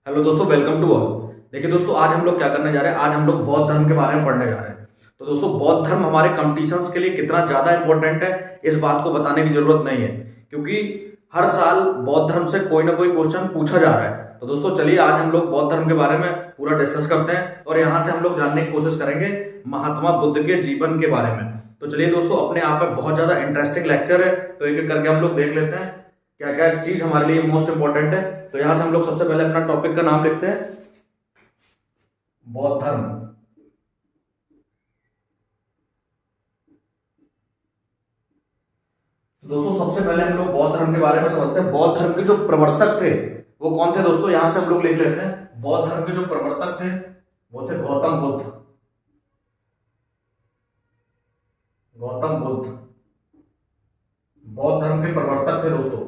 Hello दोस्तों, welcome to all. देखिए दोस्तों, आज हम लोग क्या करने जा रहे हैं। आज हम लोग बौद्ध धर्म के बारे में पढ़ने जा रहे हैं। तो दोस्तों, बौद्ध धर्म हमारे कॉम्पिटिशन्स के लिए कितना ज्यादा इंपॉर्टेंट है, इस बात को बताने की जरूरत नहीं है, क्योंकि हर साल बौद्ध धर्म से कोई ना कोई क्वेश्चन पूछा जा रहा है। तो दोस्तों चलिए, आज हम लोग बौद्ध धर्म के बारे में पूरा डिस्कस करते हैं और यहाँ से हम लोग जानने की कोशिश करेंगे महात्मा बुद्ध के जीवन के बारे में। तो चलिए दोस्तों, अपने आप में बहुत ज्यादा इंटरेस्टिंग लेक्चर है, तो एक एक करके हम लोग देख लेते हैं क्या क्या चीज हमारे लिए मोस्ट इंपॉर्टेंट है। तो यहां से हम लोग सबसे पहले अपना टॉपिक का नाम लिखते हैं, बौद्ध धर्म। दोस्तों सबसे पहले हम लोग बौद्ध धर्म के बारे में समझते हैं। बौद्ध धर्म के जो प्रवर्तक थे वो कौन थे दोस्तों, यहां से हम लोग लिख लेते हैं। बौद्ध धर्म के जो प्रवर्तक थे वो थे गौतम बुद्ध। गौतम बुद्ध बौद्ध धर्म के प्रवर्तक थे दोस्तों,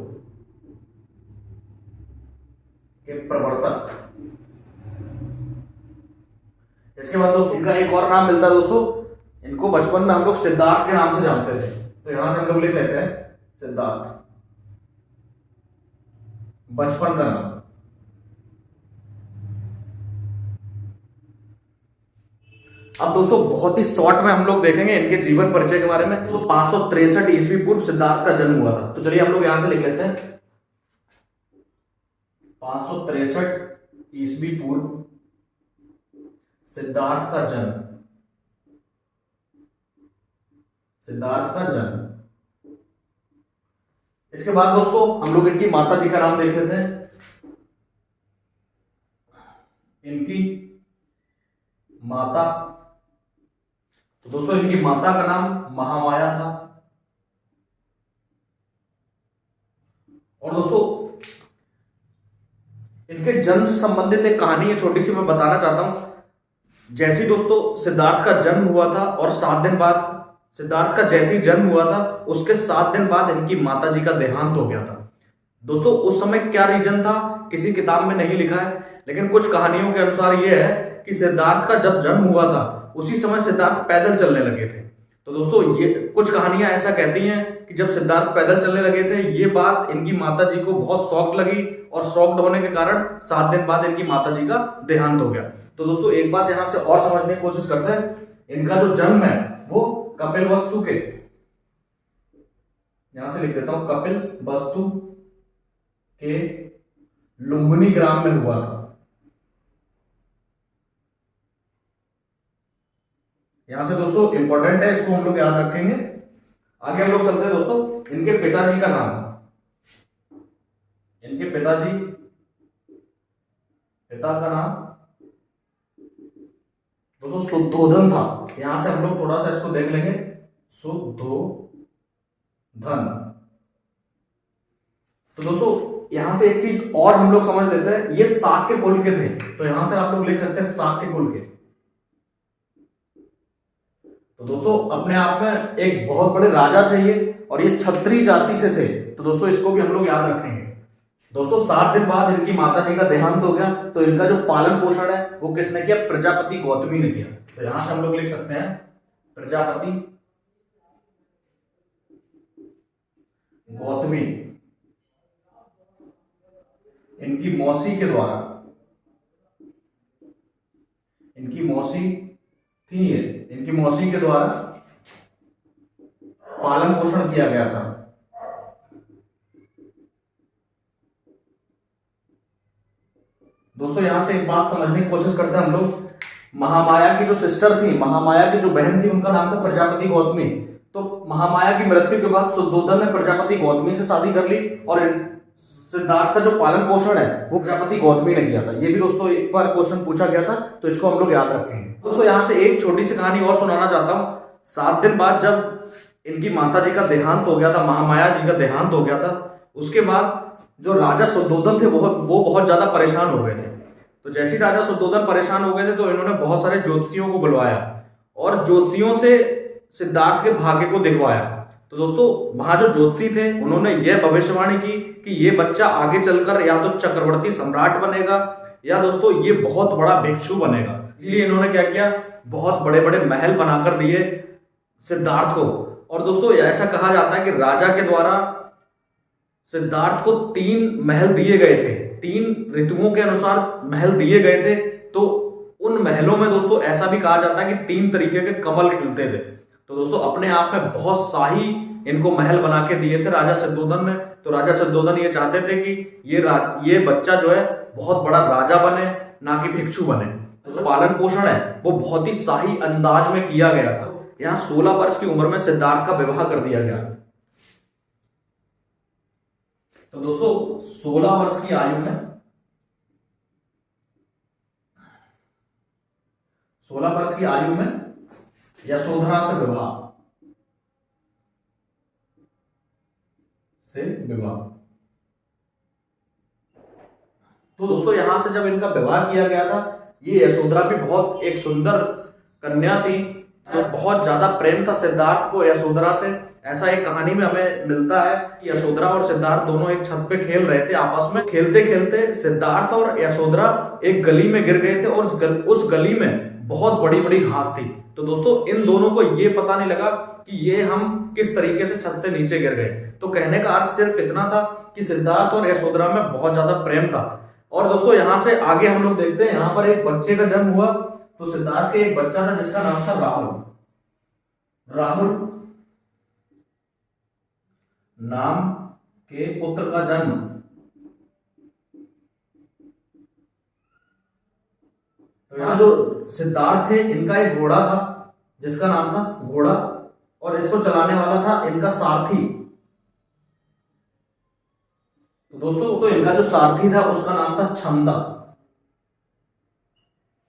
के प्रवर्तक। इसके बाद दोस्तों इनका एक और नाम मिलता है दोस्तों, इनको बचपन में हम लोग सिद्धार्थ के नाम से जानते थे। तो यहां से हम लोग लिख लेते हैं सिद्धार्थ, बचपन का नाम। अब दोस्तों बहुत ही शॉर्ट में हम लोग देखेंगे इनके जीवन परिचय के बारे में। तो 563 ईस्वी पूर्व सिद्धार्थ का जन्म हुआ था। तो चलिए हम लोग यहां से लिख लेते हैं 563 ईस्वी पूर्व सिद्धार्थ का जन्म। सिद्धार्थ का जन्म। इसके बाद दोस्तों हम लोग इनकी माता जी का नाम देख लेते हैं। इनकी माता, तो दोस्तों इनकी माता का नाम महामाया था। और दोस्तों इनके जन्म से संबंधित एक कहानी है छोटी सी, मैं बताना चाहता हूं। जैसे दोस्तों सिद्धार्थ का जन्म हुआ था और 7 दिन बाद, सिद्धार्थ का जैसे ही जन्म हुआ था उसके 7 दिन बाद इनकी माता जी का देहांत हो गया था। दोस्तों उस समय क्या रीजन था किसी किताब में नहीं लिखा है, लेकिन कुछ कहानियों के अनुसार यह है कि सिद्धार्थ का जब जन्म हुआ था उसी समय सिद्धार्थ पैदल चलने लगे थे। तो दोस्तों ये कुछ कहानियां ऐसा कहती हैं कि जब सिद्धार्थ पैदल चलने लगे थे, ये बात इनकी माता जी को बहुत शॉक्ड लगी और शॉक्ड होने के कारण 7 दिन बाद इनकी माता जी का देहांत हो गया। तो दोस्तों एक बात यहां से और समझने की कोशिश करते हैं, इनका जो जन्म है वो कपिलवस्तु के, यहां से लिख देता हूं, कपिलवस्तु के लुम्बिनी ग्राम में हुआ था। यहां से दोस्तों इंपॉर्टेंट है, इसको हम लोग याद रखेंगे। आगे हम लोग चलते हैं दोस्तों, इनके पिताजी का नाम, इनके पिताजी, पिता का नाम दोस्तों शुद्धोधन था। यहां से हम लोग थोड़ा सा इसको देख लेंगे, शुद्धोधन। तो दोस्तों यहां से एक चीज और हम लोग समझ लेते हैं, ये शाक्य कुल के थे। तो यहां से आप लोग लिख सकते हैं शाक्य कुल के। तो दोस्तों अपने आप में एक बहुत बड़े राजा थे ये, और ये क्षत्रिय जाति से थे। तो दोस्तों इसको भी हम लोग याद रखेंगे। दोस्तों 7 दिन बाद इनकी माता जी का देहांत हो गया, तो इनका जो पालन पोषण है वो किसने किया, प्रजापति गौतमी ने किया। तो यहां से हम लोग लिख सकते हैं प्रजापति गौतमी, इनकी मौसी के द्वारा, इनकी मौसी थी ये, इनकी मौसी के द्वारा पालन पोषण किया गया था। दोस्तों यहां से एक बात समझने की कोशिश करते हैं हम लोग, महामाया की जो सिस्टर थी, महामाया की जो बहन थी, उनका नाम था प्रजापति गौतमी। तो महामाया की मृत्यु के बाद शुद्धोधन ने प्रजापति गौतमी से शादी कर ली, और सिद्धार्थ का जो पालन पोषण है वो प्रजापति गौतमी ने किया था। ये भी दोस्तों एक बार क्वेश्चन पूछा गया था, तो इसको हम लोग याद रखेंगे। दोस्तों यहां से एक छोटी सी कहानी और सुनाना चाहता हूं। 7 दिन बाद जब इनकी माता जी का देहांत हो गया था, महामाया जी का देहांत हो गया था, उसके बाद जो राजा शुद्धोधन थे वो बहुत ज्यादा परेशान हो गए थे। तो जैसे ही राजा शुद्धोधन परेशान हो गए थे, तो इन्होंने बहुत सारे ज्योतिषियों को बुलवाया और ज्योतिषियों से सिद्धार्थ के भाग्य को दिखवाया। तो दोस्तों वहां जो ज्योतिषी थे उन्होंने यह भविष्यवाणी की कि ये बच्चा आगे चलकर या तो चक्रवर्ती सम्राट बनेगा, या दोस्तों ये बहुत बड़ा भिक्षु बनेगा। इसलिए इन्होंने क्या किया, बहुत बड़े बड़े महल बनाकर दिए सिद्धार्थ को। और दोस्तों ऐसा कहा जाता है कि राजा के द्वारा सिद्धार्थ को 3 महल दिए गए थे। 3 ऋतुओं के अनुसार महल दिए गए थे। तो उन महलों में दोस्तों ऐसा भी कहा जाता है कि 3 तरीके के कमल खिलते थे। तो दोस्तों अपने आप में बहुत शाही इनको महल बना के दिए थे राजा सिद्धोधन ने। तो राजा सिद्धोधन ये चाहते थे कि ये बच्चा जो है बहुत बड़ा राजा बने, ना कि भिक्षु बने। तो पालन पोषण है वो बहुत ही शाही अंदाज में किया गया था। यहाँ 16 वर्ष की उम्र में सिद्धार्थ का विवाह कर दिया गया। तो दोस्तों 16 वर्ष की आयु में 16 वर्ष की आयु में यशोधरा से विवाह तो दोस्तों यहां से जब इनका विवाह किया गया था, ये यशोधरा भी बहुत एक सुंदर कन्या थी। तो बहुत ज्यादा प्रेम था सिद्धार्थ को यशोधरा से। ऐसा एक कहानी में हमें मिलता है कि यशोधरा और सिद्धार्थ दोनों एक छत पे खेल रहे थे आपस में। खेलते खेलते सिद्धार्थ और यशोधरा एक गली में गिर गए थे और उस गली में बहुत बड़ी बड़ी घास थी। तो दोस्तों इन दोनों को ये पता नहीं लगा कि ये हम किस तरीके से छत से नीचे गिर गए। तो कहने का अर्थ सिर्फ इतना था कि सिद्धार्थ और यशोधरा में बहुत ज्यादा प्रेम था। और दोस्तों यहां से आगे हम लोग देखते हैं, यहां पर एक बच्चे का जन्म हुआ। तो सिद्धार्थ के एक बच्चा था जिसका नाम था राहुल। राहुल नाम के पुत्र का जन्म तो यहाँ जो सिद्धार्थ थे इनका एक घोड़ा था जिसका नाम था घोड़ा, और इसको चलाने वाला था इनका सारथी। तो दोस्तों तो इनका जो सारथी था उसका नाम था छंदा,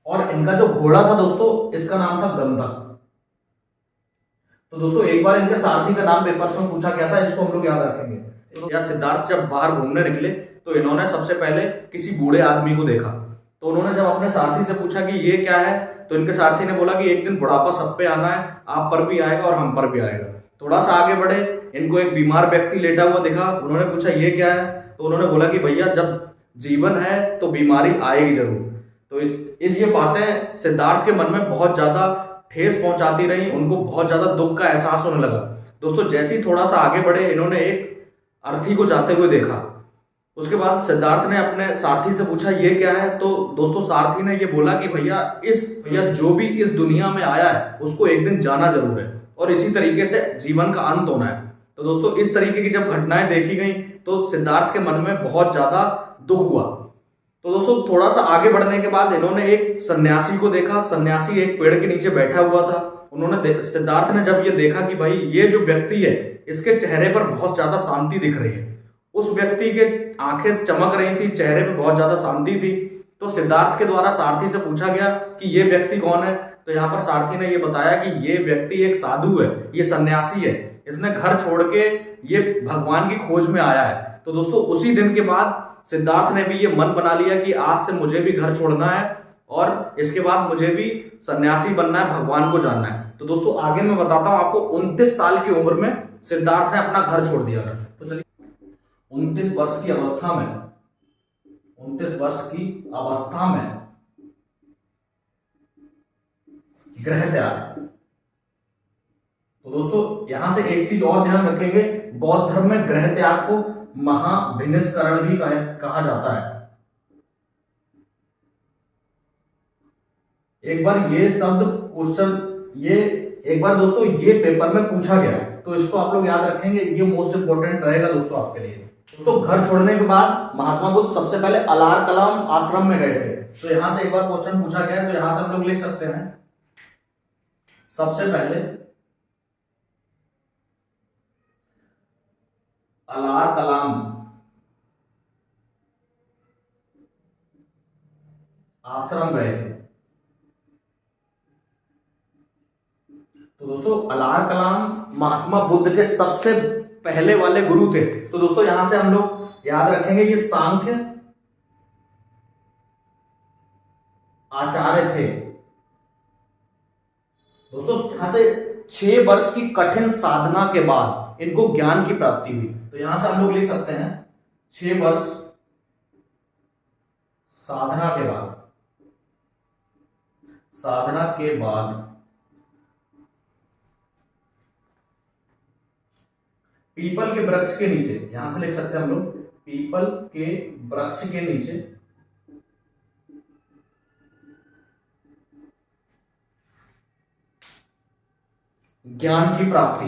और इनका जो घोड़ा था दोस्तों इसका नाम था गंधक। तो दोस्तों एक बार इनके सारथी का नाम पेपर्स में पूछा गया था, इसको हम लोग याद रखेंगे। तो यार सिद्धार्थ जब बाहर घूमने निकले तो इन्होंने सबसे पहले किसी बूढ़े आदमी को देखा। तो उन्होंने जब अपने सारथी से पूछा कि ये क्या है, तो इनके सारथी ने बोला कि एक दिन बुढ़ापा सब पे आना है, आप पर भी आएगा और हम पर भी आएगा। थोड़ा सा आगे बढ़े, इनको एक बीमार व्यक्ति लेटा हुआ दिखा। उन्होंने पूछा ये क्या है, तो उन्होंने बोला कि भैया जब जीवन है तो बीमारी आएगी जरूर। तो इस ये बातें सिद्धार्थ के मन में बहुत ज्यादा ठेस पहुंचाती रही, उनको बहुत ज्यादा दुख का एहसास होने लगा। दोस्तों जैसे ही थोड़ा सा आगे बढ़े, इन्होंने एक अर्थी को जाते हुए देखा। उसके बाद सिद्धार्थ ने अपने सारथी से पूछा ये क्या है, तो दोस्तों सारथी ने ये बोला कि भैया जो भी इस दुनिया में आया है उसको एक दिन जाना जरूर है, और इसी तरीके से जीवन का अंत होना है। तो दोस्तों इस तरीके की जब घटनाएं देखी गई तो सिद्धार्थ के मन में बहुत ज्यादा दुख हुआ। तो दोस्तों थोड़ा सा आगे बढ़ने के बाद इन्होंने एक सन्यासी को देखा। सन्यासी एक पेड़ के नीचे बैठा हुआ था। सिद्धार्थ ने जब ये देखा कि भाई ये जो व्यक्ति है इसके चेहरे पर बहुत ज्यादा शांति दिख रही है, उस व्यक्ति के आंखें चमक रही थी, चेहरे पे बहुत ज्यादा शांति थी। तो सिद्धार्थ के द्वारा सारथी से पूछा गया कि ये व्यक्ति कौन है। तो यहाँ पर सारथी ने ये बताया कि ये व्यक्ति एक साधु है, ये सन्यासी है, इसने घर छोड़ के ये भगवान की खोज में आया है। तो दोस्तों उसी दिन के बाद सिद्धार्थ ने भी ये मन बना लिया कि आज से मुझे भी घर छोड़ना है और इसके बाद मुझे भी सन्यासी बनना है, भगवान को जानना है। तो दोस्तों आगे मैं बताता हूं आपको, 29 साल की उम्र में सिद्धार्थ ने अपना घर छोड़ दिया था। तो चलिए 29 वर्ष की अवस्था में 29 वर्ष की अवस्था में ग्रह त्याग। तो दोस्तों यहां से एक चीज और ध्यान रखेंगे, बौद्ध धर्म में ग्रह त्याग को महाभिनिष्करण भी कहा जाता है। एक बार ये शब्द एक बार दोस्तों ये पेपर में पूछा गया, तो इसको आप लोग याद रखेंगे, ये मोस्ट इंपोर्टेंट रहेगा दोस्तों आपके लिए। दोस्तों घर छोड़ने के बाद महात्मा बुद्ध सबसे पहले अलार कलाम आश्रम में गए थे। तो यहां से एक बार क्वेश्चन पूछा गया है, तो यहां से हम लोग लिख सकते हैं सबसे पहले अलार कलाम आश्रम गए थे। तो दोस्तों अलार कलाम महात्मा बुद्ध के सबसे पहले वाले गुरु थे। तो दोस्तों यहां से हम लोग याद रखेंगे ये सांख्य आचार्य थे। दोस्तों यहां से 6 वर्ष की कठिन साधना के बाद इनको ज्ञान की प्राप्ति हुई। तो यहां से हम लोग लिख सकते हैं 6 वर्ष साधना के बाद पीपल के वृक्ष के नीचे, यहां से लिख सकते हैं हम लोग पीपल के वृक्ष के नीचे ज्ञान की प्राप्ति।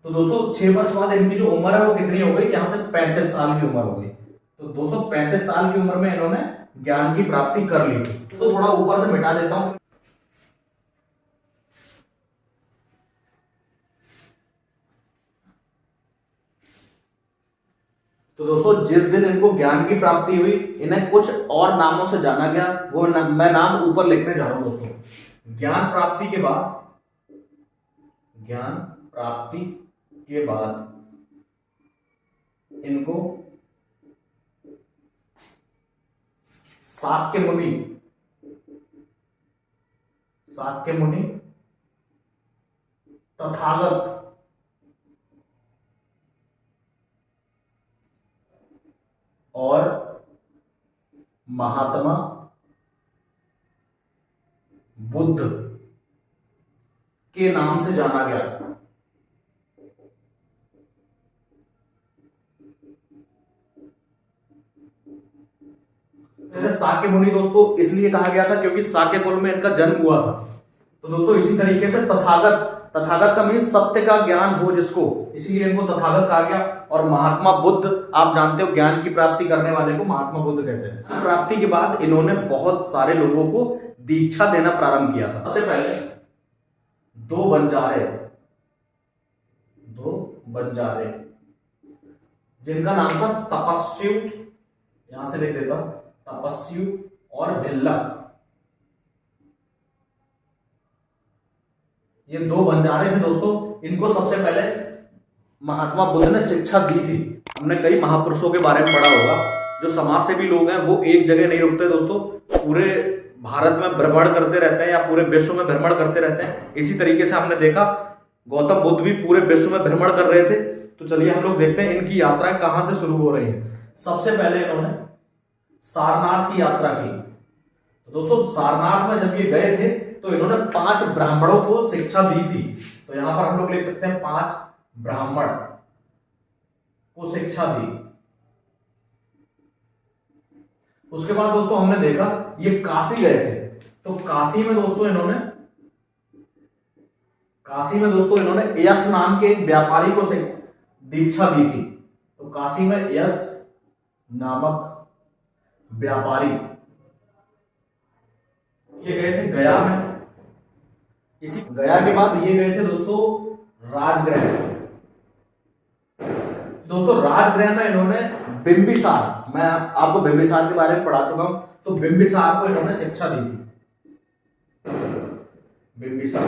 तो दोस्तों 6 वर्ष बाद इनकी जो उम्र है वो कितनी हो गई, यहां से 35 साल की उम्र हो गई। तो दोस्तों 35 साल की उम्र में इन्होंने ज्ञान की प्राप्ति कर ली। तो थोड़ा ऊपर से मिटा देता हूं। तो दोस्तों जिस दिन इनको ज्ञान की प्राप्ति हुई, इन्हें कुछ और नामों से जाना गया, वो मैं नाम ऊपर लिखने जा रहा हूं दोस्तों। ज्ञान प्राप्ति के बाद, ज्ञान प्राप्ति के बाद इनको शाक्य मुनि, शाक्य मुनि, तथागत और महात्मा बुद्ध के नाम से जाना गया। शाक्य मुनि दोस्तों इसलिए कहा गया था क्योंकि शाक्य कुल में इनका जन्म हुआ था। तो दोस्तों इसी तरीके से तथागत, तथागत का मीन्स सत्य का ज्ञान हो जिसको, इसीलिए इनको तथागत कहा गया। और महात्मा बुद्ध, आप जानते हो ज्ञान की प्राप्ति करने वाले को महात्मा बुद्ध कहते हैं। प्राप्ति के बाद इन्होंने बहुत सारे लोगों को दीक्षा देना प्रारंभ किया था। सबसे पहले दो बंजारे जिनका नाम था तपस्यु, यहां से लिख देता हूं, तपस्यु और भिल्लक, ये दो बंजारे थे दोस्तों। इनको सबसे पहले महात्मा बुद्ध ने शिक्षा दी थी। हमने कई महापुरुषों के बारे में पढ़ा होगा। जो समाज सेवी लोग हैं वो एक जगह नहीं रुकते दोस्तों, पूरे भारत में भ्रमण करते रहते हैं या पूरे विश्व में भ्रमण करते रहते हैं। इसी तरीके से हमने देखा गौतम बुद्ध भी पूरे विश्व में भ्रमण कर रहे थे। तो चलिए हम लोग देखते हैं इनकी यात्राएं कहां से शुरू हो रही है। सबसे पहले इन्होंने सारनाथ की यात्रा की। तो दोस्तों सारनाथ में जब ये गए थे तो इन्होंने 5 ब्राह्मणों को शिक्षा दी थी। तो यहां पर हम लोग लिख सकते हैं 5 ब्राह्मण को शिक्षा दी। उसके बाद दोस्तों हमने देखा ये काशी गए थे। तो काशी में दोस्तों इन्होंने यश नाम के एक व्यापारी को दीक्षा दी थी। तो काशी में यश नामक व्यापारी, ये गए थे गया में। इसी गया के बाद ये गए थे दोस्तों राजगृह। दोस्तों राजगृह में इन्होंने बिंबिसार, मैं आपको बिंबिसार के बारे में पढ़ा चुका हूं, तो बिंबिसार को इन्होंने शिक्षा दी थी। बिंबिसार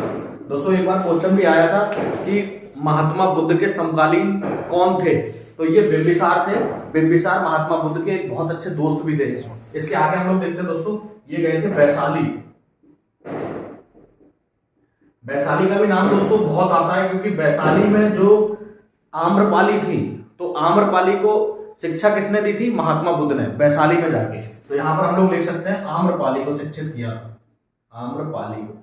दोस्तों एक बार क्वेश्चन भी आया था कि महात्मा बुद्ध के समकालीन कौन थे, तो ये बिंबिसार थे। बिंबिसार महात्मा बुद्ध के एक बहुत अच्छे दोस्त भी थे। इसके आगे हम लोग देखते हैं दोस्तों, ये गए थे वैशाली। वैशाली का भी नाम दोस्तों बहुत आता है क्योंकि वैशाली में जो आम्रपाली थी, तो आम्रपाली को शिक्षा किसने दी थी, महात्मा बुद्ध ने, वैशाली में जाके। तो यहां पर हम लोग लिख सकते हैं आम्रपाली को शिक्षित किया था, आम्रपाली को।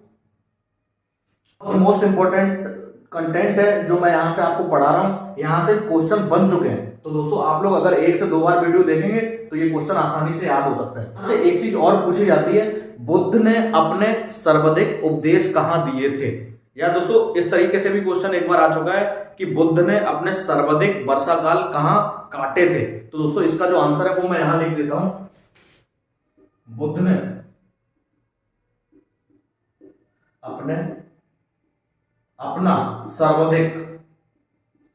और मोस्ट इंपोर्टेंट कंटेंट है जो मैं यहां से आपको पढ़ा रहा हूं, यहां से क्वेश्चन बन चुके हैं। तो दोस्तों आप लोग अगर 1 से 2 बार वीडियो देखेंगे तो ये क्वेश्चन आसानी से याद हो सकता है। यहां से एक चीज और पूछी जाती है, बुद्ध ने अपने सर्वाधिक उपदेश कहां दिए थे। या दोस्तों इस तरीके से भी क्वेश्चन एक बार आ चुका है कि बुद्ध ने अपने सर्वाधिक वर्षा काल कहां काटे थे। तो दोस्तों इसका जो आंसर है वो मैं यहां लिख देता हूं, बुद्ध ने अपना सर्वाधिक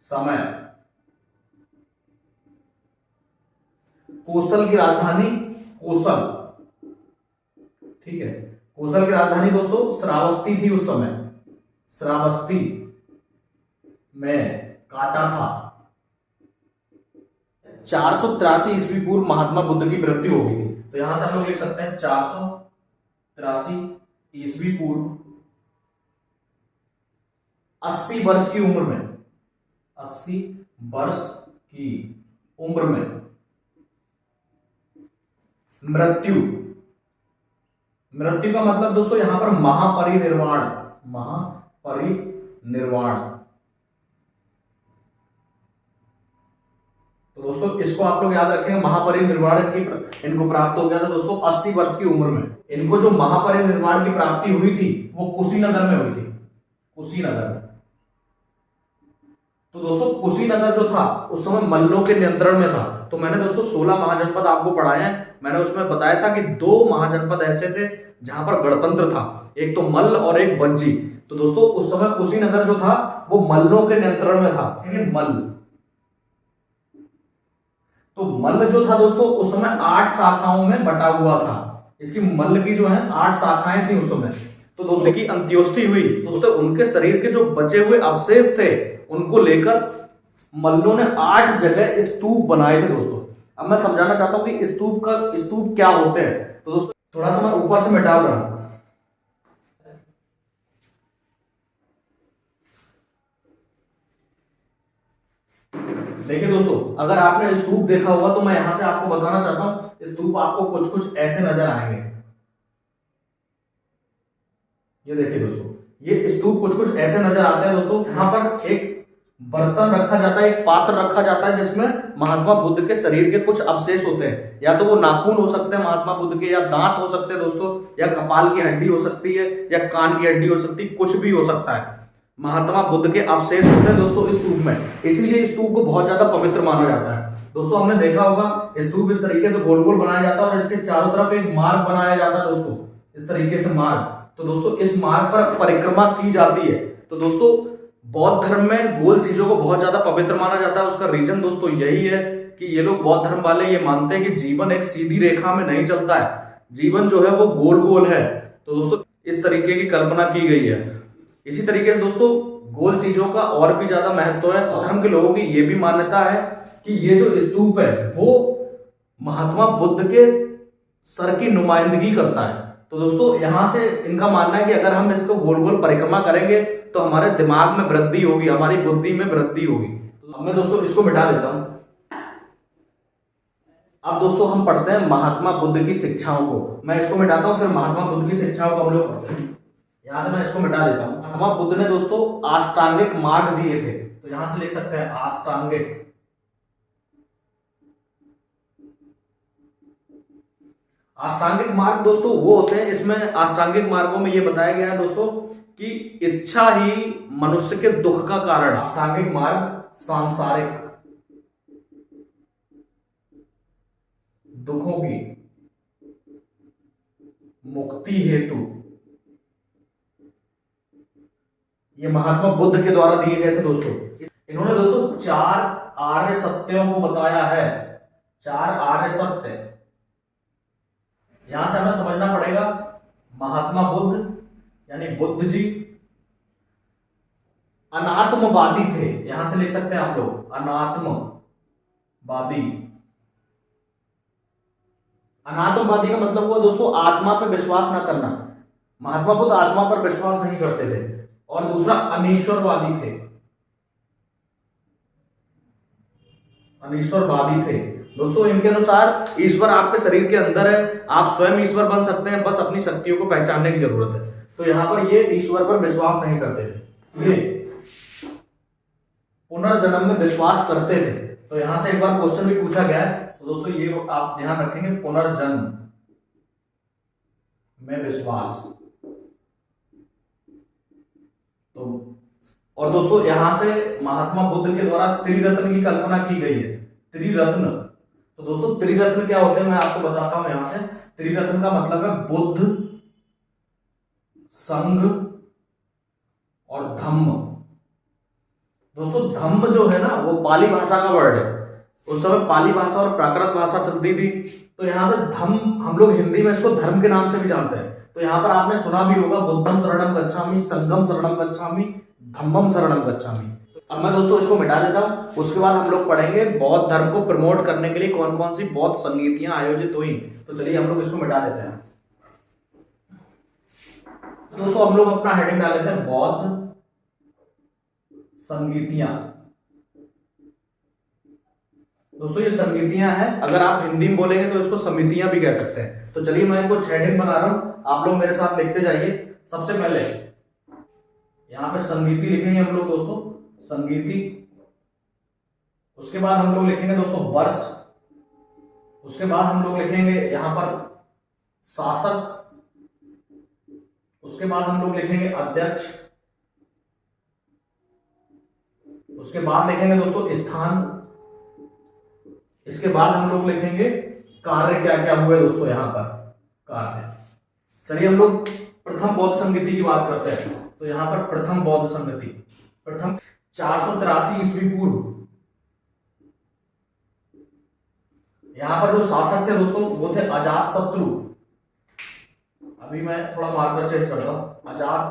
समय कोसल की राजधानी, कोसल, ठीक है, कोसल की राजधानी दोस्तों श्रावस्ती थी उस समय, श्रावस्ती में काटा था। 483 ईस्वी पूर्व महात्मा बुद्ध की मृत्यु हो गई थी। तो यहां से हम लोग लिख सकते हैं 483 ईस्वी पूर्व 80 वर्ष की उम्र में, 80 वर्ष की उम्र में मृत्यु का मतलब दोस्तों यहां पर महापरिनिर्वाण तो दोस्तों इसको आप लोग याद रखें, महापरिनिर्वाण इनको प्राप्त हो गया था दोस्तों 80 वर्ष की उम्र में। इनको जो महापरिनिर्वाण की प्राप्ति हुई थी वो कुशीनगर में हुई थी, कुशीनगर में। तो दोस्तों कुशीनगर जो था उस समय मल्लों के नियंत्रण में था। तो मैंने दोस्तों 16 महाजनपद आपको पढ़ाए हैं। मैंने उसमें बताया था कि 2 महाजनपद ऐसे थे जहां पर गणतंत्र था, एक तो मल्ल और एक बज्जी। तो दोस्तों उस समय कुशीनगर जो था वो मल्लों के नियंत्रण में था, मल्ल। तो मल्ल जो था दोस्तों उस समय 8 शाखाओं में बटा हुआ था। इसकी मल्ल की जो है 8 शाखाएं थी उस समय। तो दोस्तों की अंत्योष्टि हुई, दोस्तों उनके शरीर के जो बचे हुए अवशेष थे उनको लेकर मल्लों ने 8 जगह स्तूप बनाए थे दोस्तों। अब मैं समझाना चाहता हूं कि स्तूप क्या होते हैं। तो दोस्तों थोड़ा सा मैं ऊपर से मिटा रहा हूं। देखिए दोस्तों, अगर आपने स्तूप देखा होगा तो मैं यहां से आपको बताना चाहता हूं, स्तूप आपको कुछ कुछ ऐसे नजर आएंगे। ये देखिए दोस्तों, ये स्तूप कुछ कुछ ऐसे नजर आते हैं दोस्तों। यहां पर एक बर्तन रखा जाता है, एक पात्र रखा जाता है जिसमें महात्मा बुद्ध के शरीर के कुछ अवशेष होते हैं। या तो वो नाखून हो सकते हैं महात्मा बुद्ध के, या दांत हो सकते हैं दोस्तों, या कपाल की हड्डी हो सकती है, या कान की हड्डी हो सकती है, कुछ भी हो सकता है। महात्मा बुद्ध के अवशेष होते हैं दोस्तों स्तूप में, इसलिए स्तूप को बहुत ज्यादा पवित्र माना जाता है। दोस्तों हमने देखा होगा स्तूप इस तरीके से गोल गोल बनाया जाता है और इसके चारों तरफ एक मार्ग बनाया जाता है दोस्तों, इस तरीके से मार्ग। तो दोस्तों इस मार्ग पर परिक्रमा की जाती है। तो दोस्तों बौद्ध धर्म में गोल चीजों को बहुत ज्यादा पवित्र माना जाता है। उसका रीजन दोस्तों यही है कि ये लोग बौद्ध धर्म वाले ये मानते हैं कि जीवन एक सीधी रेखा में नहीं चलता है, जीवन जो है वो गोल गोल है। तो दोस्तों इस तरीके की कल्पना की गई है। इसी तरीके से दोस्तों गोल चीजों का और भी ज्यादा महत्व है। धर्म के लोगों की ये भी मान्यता है कि ये जो स्तूप है वो महात्मा बुद्ध के सर की नुमाइंदगी करता है। तो दोस्तों यहां से इनका मानना है कि अगर हम इसको गोल गोल परिक्रमा करेंगे तो हमारे दिमाग में वृद्धि होगी, हमारी बुद्धि में वृद्धि होगी। अब मैं दोस्तों इसको मिटा देता हूं। अब दोस्तों हम पढ़ते हैं महात्मा बुद्ध की शिक्षाओं को। मैं इसको मिटाता हूं, फिर महात्मा बुद्ध की शिक्षाओं को हम लोग पढ़ते हैं। यहां से मैं इसको मिटा देता हूं। महात्मा बुद्ध ने दोस्तों अष्टांगिक मार्ग दिए थे, तो यहां से लिख सकते हैं अष्टांगिक। अष्टांगिक मार्ग दोस्तों वो होते हैं, इसमें अष्टांगिक मार्गों में ये बताया गया है दोस्तों कि इच्छा ही मनुष्य के दुख का कारण। अष्टांगिक मार्ग सांसारिक दुखों की मुक्ति हेतु ये महात्मा बुद्ध के द्वारा दिए गए थे दोस्तों। इन्होंने दोस्तों 4 आर्य सत्यों को बताया है, 4 आर्य सत्य। यहां से हमें समझना पड़ेगा महात्मा बुद्ध यानी बुद्ध जी अनात्मवादी थे। यहां से लिख सकते हैं आप लोग अनात्मवादी। अनात्मवादी का मतलब हुआ दोस्तों आत्मा पर विश्वास ना करना। महात्मा बुद्ध आत्मा पर विश्वास नहीं करते थे। और दूसरा अनीश्वरवादी थे, अनीश्वरवादी थे दोस्तों। इनके अनुसार ईश्वर आपके शरीर के अंदर है, आप स्वयं ईश्वर बन सकते हैं, बस अपनी शक्तियों को पहचानने की जरूरत है। तो यहां पर ये ईश्वर पर विश्वास नहीं करते थे, ये पुनर्जन्म में विश्वास करते थे। तो यहां से एक बार क्वेश्चन भी पूछा गया है, तो दोस्तों ये आप ध्यान रखेंगे, पुनर्जन्म में विश्वास। तो और दोस्तों यहां से महात्मा बुद्ध के द्वारा त्रिरत्न की कल्पना की गई है, त्रिरत्न। तो दोस्तों त्रिरत्न क्या होते हैं मैं आपको बताता हूं। यहां से त्रिरत्न का मतलब है बुद्ध, संघ और धम्म। दोस्तों धम्म जो है ना वो पाली भाषा का वर्ड है। उस समय पाली भाषा और प्राकृत भाषा चलती थी। तो यहां से धम्म, हम लोग हिंदी में इसको धर्म के नाम से भी जानते हैं। तो यहां पर आपने सुना भी होगा बुद्धम शरणम गच्छामि, संघम शरणम गच्छामि, धम्मम शरणम गच्छामि। अब मैं दोस्तों इसको मिटा देता हूं। उसके बाद हम लोग पढ़ेंगे बौद्ध धर्म को प्रमोट करने के लिए कौन कौन सी बौद्ध संगीतियां आयोजित हुई। तो चलिए हम लोग इसको मिटा देते हैं। तो दोस्तों हम लोग अपना हेडिंग डाल लेते हैं बौद्ध संगीतियां। दोस्तों ये संगीतियां हैं, अगर आप हिंदी में बोलेंगे तो इसको समितियां भी कह सकते हैं। तो चलिए मैं कुछ हेडिंग बना रहा हूं, आप लोग मेरे साथ लिखते जाइए। सबसे पहले यहां पे संगीति लिखेंगे हम लोग दोस्तों, संगीति। उसके बाद हम लोग लिखेंगे दोस्तों वर्ष, उसके बाद हम लोग लिखेंगे यहां पर शासक, उसके बाद हम लोग लिखेंगे अध्यक्ष, उसके बाद लिखेंगे दोस्तों स्थान, इसके बाद हम लोग लिखेंगे कार्य क्या क्या हुए दोस्तों यहां पर कार्य। चलिए हम लोग प्रथम बौद्ध संगीति की बात करते हैं। तो यहां पर प्रथम बौद्ध संगीति, प्रथम 483 ईस्वी पूर्व। यहां पर जो शासक थे दोस्तों वो थे अजात शत्रु। अभी मैं थोड़ा मार्कर चेंज करता हूं, अजात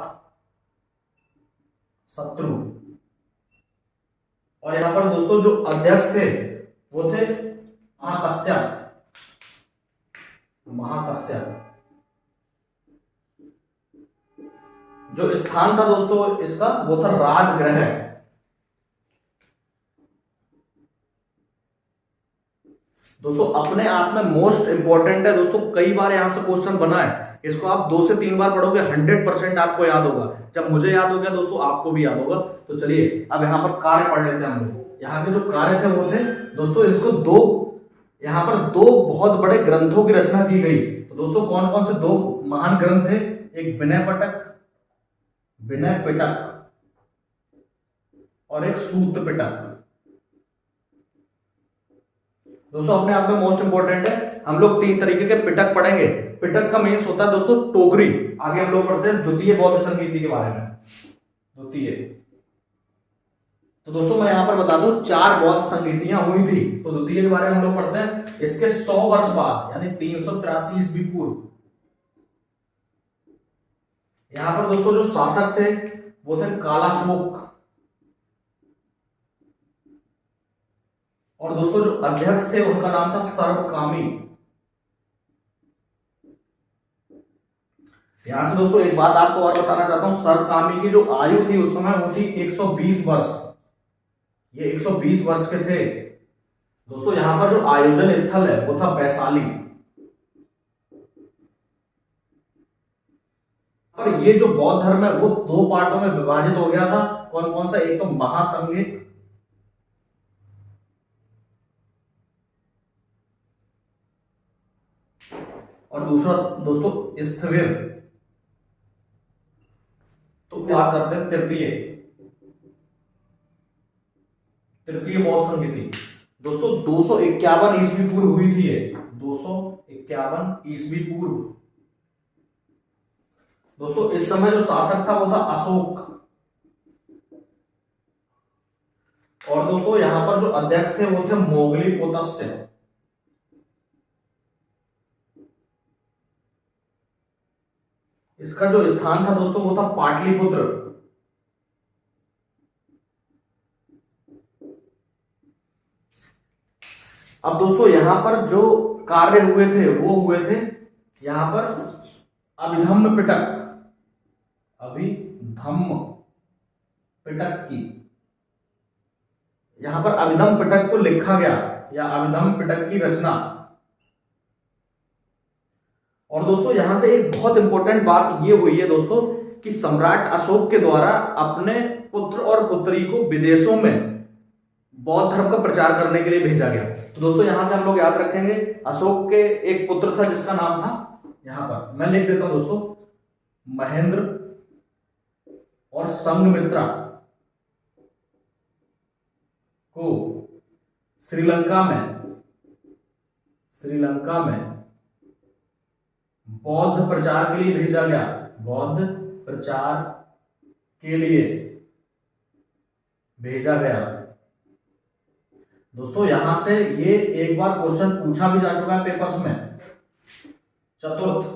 शत्रु। और यहां पर दोस्तों जो अध्यक्ष थे वो थे महाकश्यप, महाकश्यप। जो स्थान था दोस्तों इसका वो था राजगृह। दोस्तों अपने आप में मोस्ट इंपॉर्टेंट है दोस्तों, कई बार यहां से क्वेश्चन बना है, इसको आप 2 से 3 बार पढ़ोगे 100% आपको याद होगा। जब मुझे याद हो गया दोस्तों आपको भी याद होगा। तो चलिए अब यहां पर कार्य पढ़ लेते हैं हम लोग। यहाँ के जो कार्य थे वो थे दोस्तों, इसको यहाँ पर 2 बहुत बड़े ग्रंथों की रचना की गई। तो दोस्तों कौन कौन से 2 महान ग्रंथ थे? एक विनय पिटक, विनय पिटक, और एक सूत पिटक। दोस्तों अपने आप में मोस्ट इंपोर्टेंट है। हम लोग 3 तरीके के पिटक पढ़ेंगे। पिटक का मीन्स होता है दोस्तों टोकरी। आगे हम लोग पढ़ते हैं द्वितीय बौद्ध संगीति के बारे में। द्वितीय, तो दोस्तों मैं यहां पर बता दूं 4 बौद्ध संगीतियां हुई थी। तो द्वितीय के बारे में हम लोग पढ़ते हैं। इसके 100 वर्ष बाद यानी 383 ईस्वी पूर्व, यहां पर दोस्तों जो शासक थे वो थे कालाशोक, और दोस्तों जो अध्यक्ष थे उनका नाम था सर्वकामी। यहां से दोस्तों एक बात आपको और बताना चाहता हूं, सर्वकामी की जो आयु थी उस समय वो थी 120 वर्ष। ये 120 वर्ष के थे। दोस्तों यहां पर जो आयोजन स्थल है वो था वैशाली। और ये जो बौद्ध धर्म है वो 2 पार्टों में विभाजित हो गया था। कौन कौन सा? एक तो महासंघिक, और दूसरा दोस्तों स्थविर। तो बात करते हैं तृतीय बौद्ध संगीति। दोस्तों 251 ईस्वी पूर्व हुई थी ये, 251 ईस्वी पूर्व। दोस्तों इस समय जो शासक था वो था अशोक, और दोस्तों यहां पर जो अध्यक्ष थे वो थे मोगली पोतस्य। इसका जो स्थान था दोस्तों वो था पाटलिपुत्र। अब दोस्तों यहां पर जो कार्य हुए थे वो हुए थे यहां पर अभिधम्म पिटक, अभिधम्म पिटक की। यहां पर अभिधम्म पिटक को लिखा गया या अभिधम्म पिटक की रचना। और दोस्तों यहां से एक बहुत इंपॉर्टेंट बात ये हुई है दोस्तों कि सम्राट अशोक के द्वारा अपने पुत्र और पुत्री को विदेशों में बौद्ध धर्म का प्रचार करने के लिए भेजा गया। तो दोस्तों यहां से हम लोग याद रखेंगे अशोक के एक पुत्र था जिसका नाम था, यहां पर मैं लिख देता हूं दोस्तों, महेंद्र, और संघमित्रा को श्रीलंका में बौद्ध प्रचार के लिए भेजा गया। बौद्ध प्रचार के लिए भेजा गया। दोस्तों यहां से ये एक बार क्वेश्चन पूछा भी जा चुका है पेपर्स में। चतुर्थ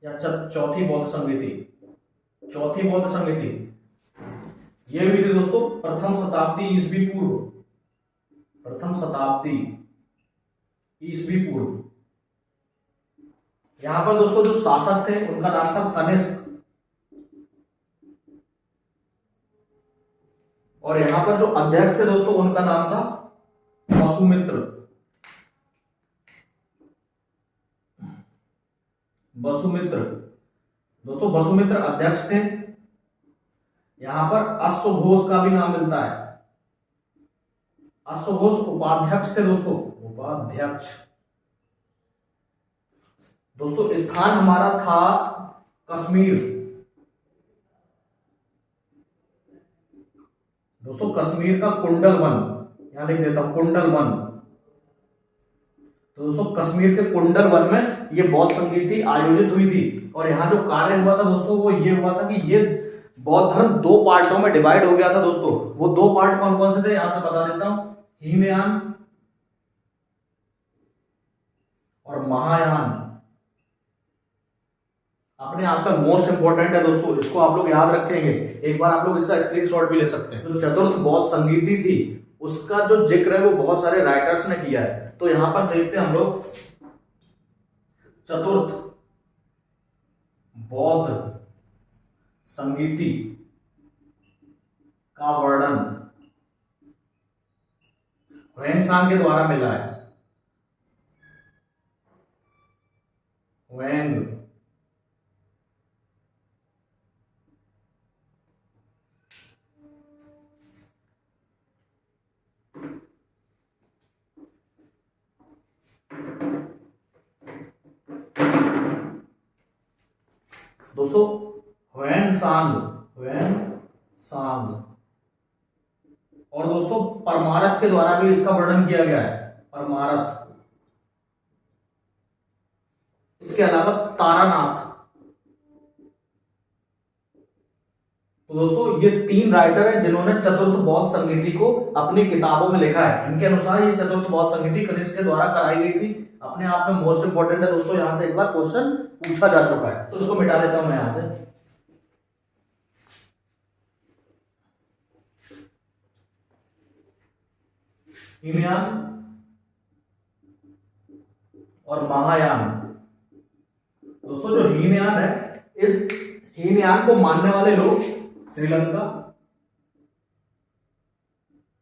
या चौथी बौद्ध संगीति, चौथी बौद्ध संगीति ये हुई थी दोस्तों प्रथम शताब्दी ईस्वी पूर्व, प्रथम शताब्दी ईस्वी पूर्व। यहां पर दोस्तों जो शासक थे उनका नाम था कनिष्क, और यहां पर जो अध्यक्ष थे दोस्तों उनका नाम था वसुमित्र। वसुमित्र, दोस्तों वसुमित्र अध्यक्ष थे। यहां पर अश्वघोष का भी नाम मिलता है, अश्वघोष उपाध्यक्ष थे दोस्तों, उपाध्यक्ष। दोस्तों स्थान हमारा था कश्मीर। दोस्तों कश्मीर का कुंडल वन, यहां लिख देता हूं कुंडल वन। तो दोस्तों कश्मीर के कुंडल वन में ये बौद्ध संगीति आयोजित हुई थी। और यहाँ जो कार्य हुआ था दोस्तों वो ये हुआ था कि ये बौद्ध धर्म दो पार्टों में डिवाइड हो गया था दोस्तों। वो दो पार्ट कौन कौन से थे यहां से बता देता हूं, हीनयान और महायान। अपने आप में मोस्ट इंपोर्टेंट है दोस्तों, इसको आप लोग याद रखेंगे। एक बार आप लोग इसका स्क्रीनशॉट भी ले सकते हैं। जो चतुर्थ बौद्ध संगीति थी उसका जो जिक्र है वो बहुत सारे राइटर्स ने किया है। तो यहां पर देखते हैं हम लोग चतुर्थ बौद्ध संगीति का वर्णन ह्वेनसांग के द्वारा मिला है। वेंग दोस्तों ह्वेनसांग और दोस्तों परमारथ के द्वारा भी इसका वर्णन किया गया है, परमारथ। इसके अलावा तारानाथ। तो दोस्तों ये तीन राइटर हैं जिन्होंने चतुर्थ बौद्ध संगीति को अपनी किताबों में लिखा है। इनके अनुसार ये चतुर्थ बौद्ध संगीति कनिष्क के द्वारा कराई गई थी। अपने आप में मोस्ट इंपोर्टेंट है दोस्तों, यहां से एक बार क्वेश्चन पूछा जा चुका है, तो इसको मिटा देता हूं मैं यहां से। हीनयान और महायान। दोस्तों जो हीनयान है, इस हीनयान को मानने वाले लोग श्रीलंका,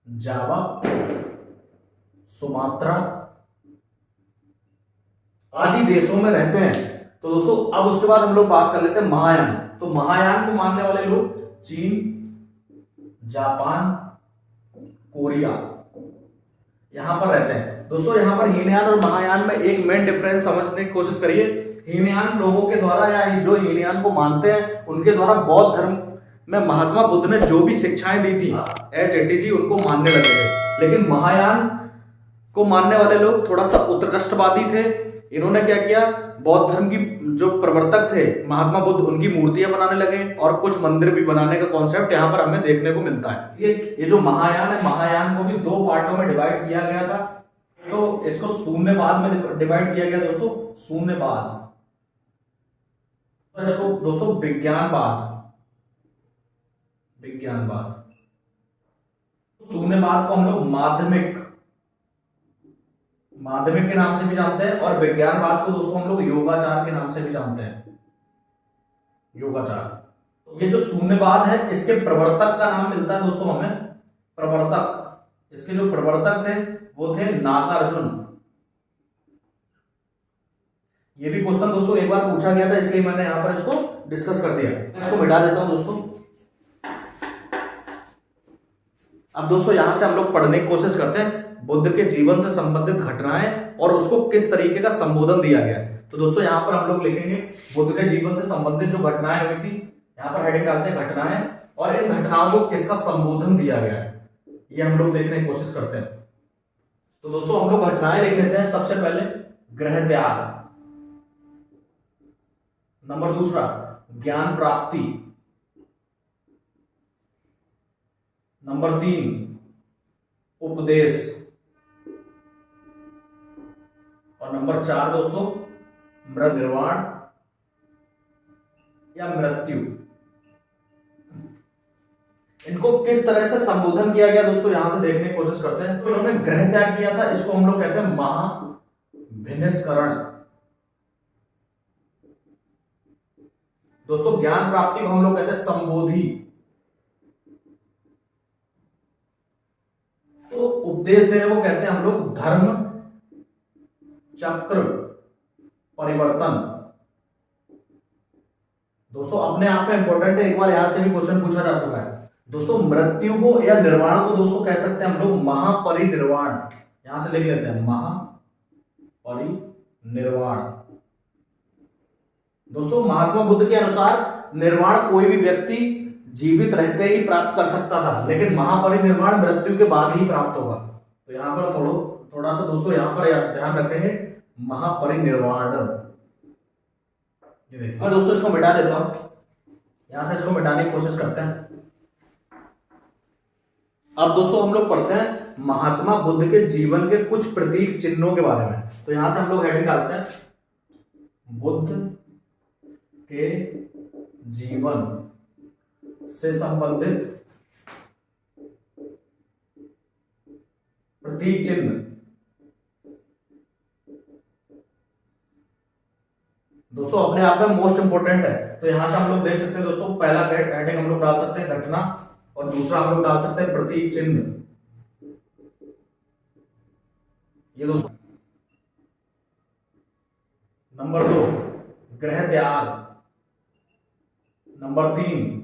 जावा, सुमात्रा आदि देशों में रहते हैं। तो दोस्तों अब उसके बाद हम लोग बात कर लेते हैं महायान। तो महायान को मानने वाले लोग चीन, जापान, कोरिया यहां पर रहते हैं। दोस्तों यहां पर हीनयान और महायान में एक मेन डिफरेंस समझने की कोशिश करिए। हीनयान लोगों के द्वारा या जो हीनयान को मानते हैं उनके द्वारा बौद्ध धर्म में महात्मा बुद्ध ने जो भी शिक्षाएं दी थी एज इट इज उनको मानने लगे थे। लेकिन महायान को मानने वाले लोग थोड़ा सा उत्कृष्टवादी थे। इन्होंने क्या किया, बौद्ध धर्म की जो प्रवर्तक थे महात्मा बुद्ध, उनकी मूर्तियां बनाने लगे और कुछ मंदिर भी बनाने का कॉन्सेप्ट यहाँ पर हमें देखने को मिलता है। ये जो महायान है, महायान को भी दो पार्टों में डिवाइड किया गया था। तो इसको शून्यवाद में डिवाइड किया गया दोस्तों, शून्यवाद। तो इसको दोस्तों विज्ञानवाद शून्यवाद को हम लोग माध्यमिक के नाम से भी जानते हैं और विज्ञानवाद को दोस्तों हम लोग योगाचार के नाम से भी जानते हैं, योगाचार। ये जो शून्यवाद है इसके प्रवर्तक का नाम मिलता है दोस्तों हमें, प्रवर्तक। इसके जो प्रवर्तक थे वो थे नागार्जुन। ये भी क्वेश्चन दोस्तों एक बार पूछा गया था, इसलिए मैंने यहां पर इसको डिस्कस कर दिया। इसको मिटा देता हूं दोस्तों। अब दोस्तों यहां से हम लोग पढ़ने की कोशिश करते हैं बुद्ध के जीवन से संबंधित घटनाएं और उसको किस तरीके का संबोधन दिया गया। तो दोस्तों यहां पर हम लोग लिखेंगे बुद्ध के जीवन से संबंधित जो घटनाएं हुई थी, यहां पर हेडिंग डालते हैं घटनाएं, और इन घटनाओं को किसका संबोधन दिया गया है ये हम लोग देखने की कोशिश करते हैं। तो दोस्तों हम लोग घटनाएं लिख लेते हैं। सबसे पहले गृह त्याग, नंबर दूसरा ज्ञान प्राप्ति, नंबर 3 उपदेश, और नंबर 4 दोस्तों मृत निर्वाण या मृत्यु। इनको किस तरह से संबोधन किया गया दोस्तों यहां से देखने की कोशिश करते हैं। तो इन्होंने गृह त्याग किया था, इसको हम लोग कहते हैं महाभिनिष्करण। दोस्तों ज्ञान प्राप्ति को हम लोग कहते हैं संबोधि। तो उपदेश देने को कहते हैं हम लोग धर्म चक्र परिवर्तन। दोस्तों अपने आप में इंपॉर्टेंट है, एक बार यहां से भी क्वेश्चन पूछा जा चुका है। दोस्तों मृत्यु को या निर्वाण को दोस्तों कह सकते हैं हम लोग महापरिनिर्वाण। यहां से लिख लेते हैं महापरिनिर्वाण। दोस्तों महात्मा बुद्ध के अनुसार निर्वाण कोई भी व्यक्ति जीवित रहते ही प्राप्त कर सकता था, लेकिन महापरिनिर्वाण मृत्यु के बाद ही प्राप्त होगा। तो यहाँ पर थोड़ा सा दोस्तों यहाँ पर ध्यान रखेंगे महापरिनिर्वाण। ये देखिए, मैं दोस्तों इसको मिटा देता हूं, यहां से इसको मिटाने की कोशिश करते हैं। अब दोस्तों हम लोग पढ़ते हैं महात्मा बुद्ध के जीवन के कुछ प्रतीक चिन्हों के बारे में। तो यहां से हम लोग हेडिंग डालते हैं बुद्ध के जीवन से संबंधित प्रतीक चिन्ह। दोस्तों अपने आप में मोस्ट इंपोर्टेंट है। तो यहां से हम लोग देख सकते हैं दोस्तों, पहला हेडिंग हम लोग डाल सकते हैं घटना, और दूसरा हम लोग डाल सकते हैं प्रतीक चिन्ह। ये दोस्तों नंबर 2 गृह त्याग, नंबर 3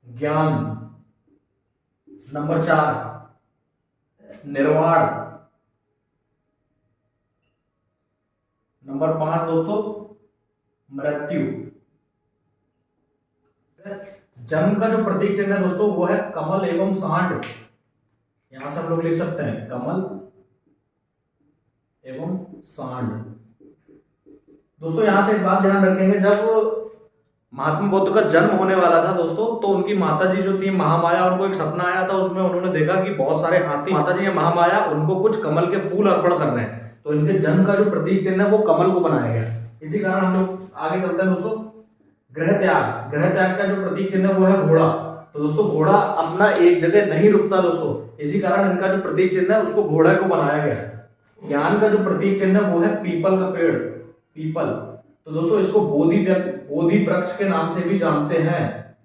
ज्ञान, नंबर 4 निर्वाण, नंबर 5 दोस्तों मृत्यु। जन्म का जो प्रतीक चिन्ह है दोस्तों वो है कमल एवं सांड। यहां से हम लोग लिख सकते हैं कमल एवं सांड। दोस्तों यहां से एक बात ध्यान रखेंगे, जब महात्मा बुद्ध का जन्म होने वाला था दोस्तों, तो उनकी माताजी जो थी महामाया, उनको एक सपना आया था। उसमें उन्होंने देखा कि बहुत सारे हाथी, माताजी है महामाया, उनको कुछ कमल के फूल अर्पण करने हैं। तो इनके जन्म का जो प्रतीक चिन्ह है वो कमल को बनाया गया। इसी कारण हम लोग आगे चलते हैं दोस्तों। गृह त्याग, गृह त्याग का जो प्रतीक चिन्ह है वो है घोड़ा। तो दोस्तों घोड़ा अपना एक जगह नहीं रुकता दोस्तों, इसी कारण इनका जो प्रतीक चिन्ह है उसको घोड़े को बनाया गया। ज्ञान का जो प्रतीक चिन्ह है वो है पीपल का पेड़, पीपल। तो दोस्तों इसको बोधि वृक्ष के नाम से भी जानते हैं,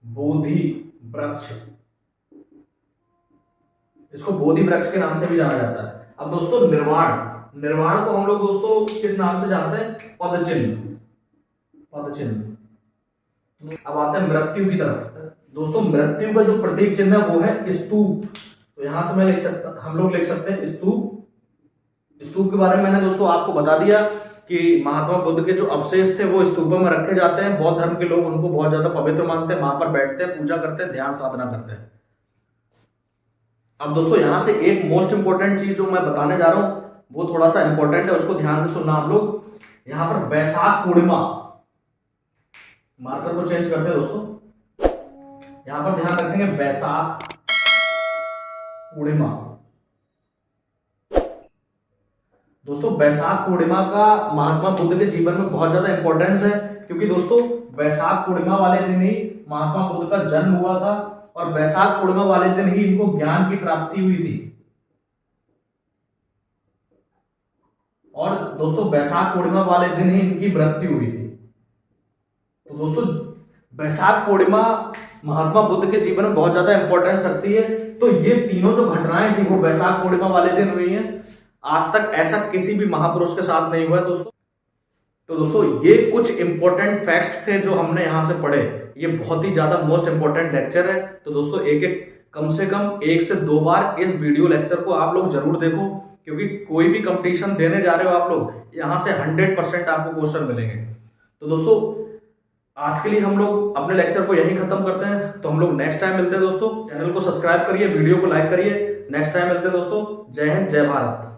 बोधि वृक्ष, इसको बोधि वृक्ष के नाम से भी जाना जाता है। अब दोस्तों निर्वाण, निर्वाण को हम लोग दोस्तों किस नाम से जानते हैं? पद चिन्ह, पद चिन्ह। अब आते हैं मृत्यु की तरफ। दोस्तों मृत्यु का जो प्रतीक चिन्ह है वो है स्तूप। तो यहां से हम लोग लिख सकते हैं स्तूप। स्तूप के बारे में मैंने दोस्तों आपको बता दिया कि महात्मा बुद्ध के जो अवशेष थे वो स्तूपों में रखे जाते हैं। बौद्ध धर्म के लोग उनको बहुत ज्यादा पवित्र मानते हैं, वहां पर बैठते हैं, पूजा करते हैं, ध्यान साधना करते हैं। अब दोस्तों यहां से एक मोस्ट इंपोर्टेंट चीज जो मैं बताने जा रहा हूं वो थोड़ा सा इंपॉर्टेंट है, उसको ध्यान से सुनना आप लोग। यहां पर वैशाख पूर्णिमा, मार्कर को चेंज करते हैं दोस्तों, यहां पर ध्यान रखेंगे वैशाख पूर्णिमा। दोस्तों वैशाख पूर्णिमा का महात्मा बुद्ध के जीवन में बहुत ज्यादा इंपॉर्टेंस है, क्योंकि दोस्तों वैशाख पूर्णिमा वाले दिन ही महात्मा बुद्ध का जन्म हुआ था, और वैशाख पूर्णिमा वाले दिन ही इनको ज्ञान की प्राप्ति हुई थी। और दोस्तों वैशाख पूर्णिमा वाले दिन ही इनकी मृत्यु हुई थी। तो दोस्तों वैशाख पूर्णिमा महात्मा बुद्ध के जीवन में बहुत ज्यादा इंपॉर्टेंस रखती है। तो ये तीनों जो घटनाएं थी वो वैशाख पूर्णिमा वाले दिन हुई हैं। आज तक ऐसा किसी भी महापुरुष के साथ नहीं हुआ दोस्तों। तो दोस्तों ये कुछ इंपॉर्टेंट फैक्ट्स थे जो हमने यहां से पढ़े। ये बहुत ही ज्यादा मोस्ट इंपॉर्टेंट लेक्चर है। तो दोस्तों कम से कम 1 से 2 बार इस वीडियो लेक्चर को आप लोग जरूर देखो, क्योंकि कोई भी कंपटीशन देने जा रहे हो आप लोग, यहां से 100% आपको क्वेश्चन मिलेंगे। तो दोस्तों आज के लिए हम लोग अपने लेक्चर को यहीं खत्म करते हैं। तो हम लोग नेक्स्ट टाइम मिलते हैं दोस्तों। चैनल को सब्सक्राइब करिए, वीडियो को लाइक करिए। नेक्स्ट टाइम मिलते हैं दोस्तों। जय हिंद, जय भारत।